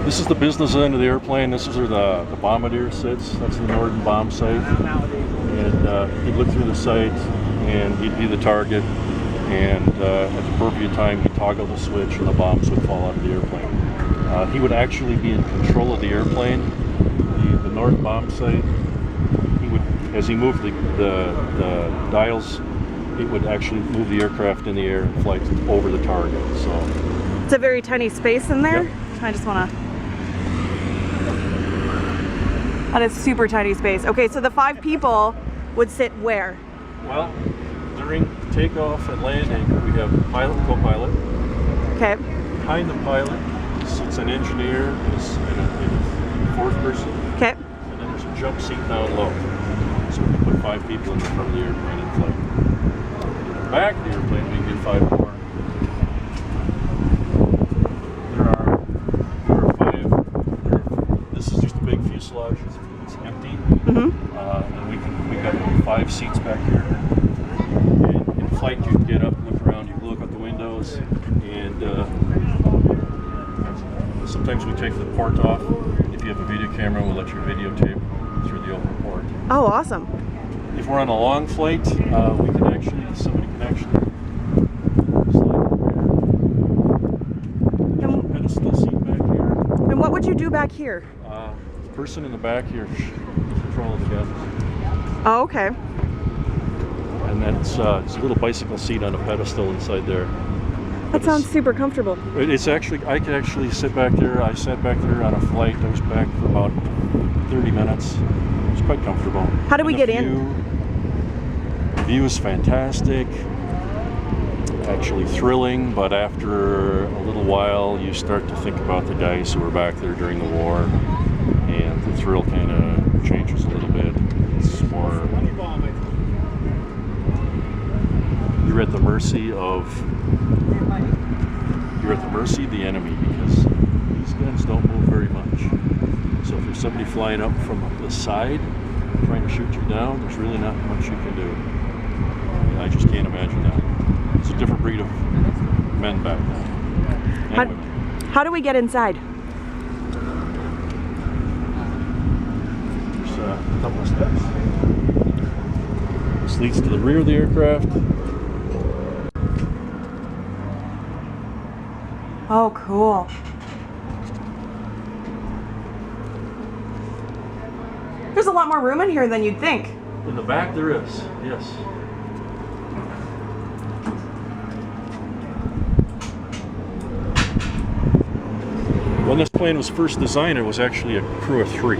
This is the business end of the airplane. This is where the bombardier sits. That's the Norden bomb site. And he'd look through the sight, and he'd be the target. And at the appropriate time, he'd toggle the switch, and the bombs would fall out of the airplane. He would actually be in control of the airplane. The north bomb site, he would, as he moved the dials, it would actually move the aircraft in the air and fly over the target. So it's a very tiny space in there. Yep. I just want to. That is super tiny space. Okay, so the 5 people would sit where? Well, during takeoff and landing, we have pilot, co-pilot. Okay. Behind the pilot sits an engineer and a fourth person. Okay. And then there's a jump seat down low. So we can put 5 people in the front of the airplane and flight. In the back of the airplane, we can get 5 more. There are 5. This is just a big fuselage. It's empty. Mm-hmm. And we got 5 seats back here. And in flight, you can get up, look around, you can look out the windows, and sometimes we take the port off. If you have a video camera, we'll let you videotape through the open port. Oh, awesome. If we're on a long flight, somebody can actually slide there's a pedestal seat back here. And what would you do back here? The person in the back here control the guns. Oh, okay. And that's it's a little bicycle seat on a pedestal inside there. That sounds super comfortable. It's actually, I could actually sit back there. I sat back there on a flight. I was back for about 30 minutes. It was quite comfortable. How do we get in? The view is fantastic. Actually thrilling, but after a little while, you start to think about the guys who were back there during the war, and the thrill kind of changes a little bit. It's more. You're at the mercy of. You're at the mercy of the enemy, because these guns don't move very much. So if there's somebody flying up from the side trying to shoot you down, there's really not much you can do. I just can't imagine that. It's a different breed of men back then. Anyway. How do we get inside? There's a couple of steps. This leads to the rear of the aircraft. Oh, cool. There's a lot more room in here than you'd think. In the back there is, yes. When this plane was first designed, it was actually a crew of 3.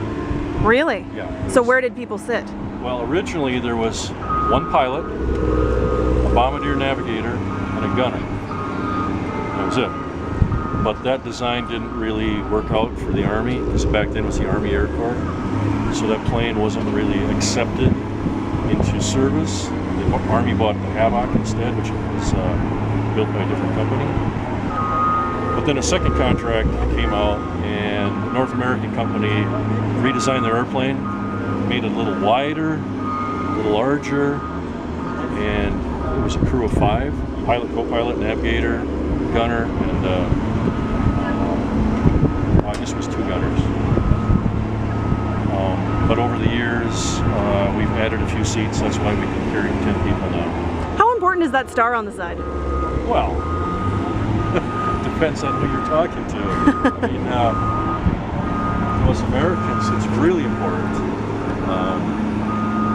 Really? Yeah. So where did people sit? Well, originally there was 1 pilot, a bombardier navigator, and a gunner. That was it. But that design didn't really work out for the Army, because back then it was the Army Air Corps. So that plane wasn't really accepted into service. The Army bought the Havoc instead, which was built by a different company. But then a second contract came out, and the North American company redesigned their airplane, made it a little wider, a little larger, and it was a crew of 5, pilot, co-pilot, navigator, gunner, and I guess it was 2 gunners. But over the years, we've added a few seats. That's why we can carry 10 people now. How important is that star on the side? Well, depends on who you're talking to. I mean, to us Americans, it's really important.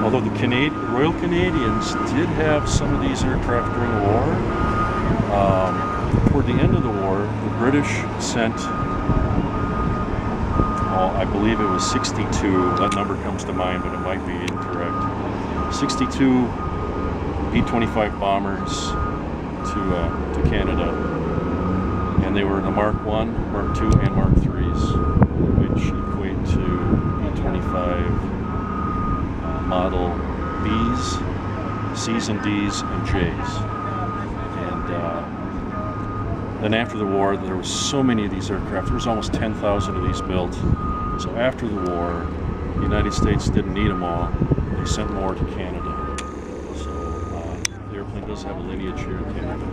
Although the Royal Canadians did have some of these aircraft during the war. Toward the end of the war, the British sent, I believe it was 62, that number comes to mind, but it might be incorrect. 62 B-25 bombers to Canada. And they were the Mark 1, Mark 2, and Mark 3s, which equate to B-25 model Bs, Cs and Ds, and Js. Then after the war, there was so many of these aircraft. There was almost 10,000 of these built. So after the war, the United States didn't need them all. They sent more to Canada. So the airplane does have a lineage here in Canada.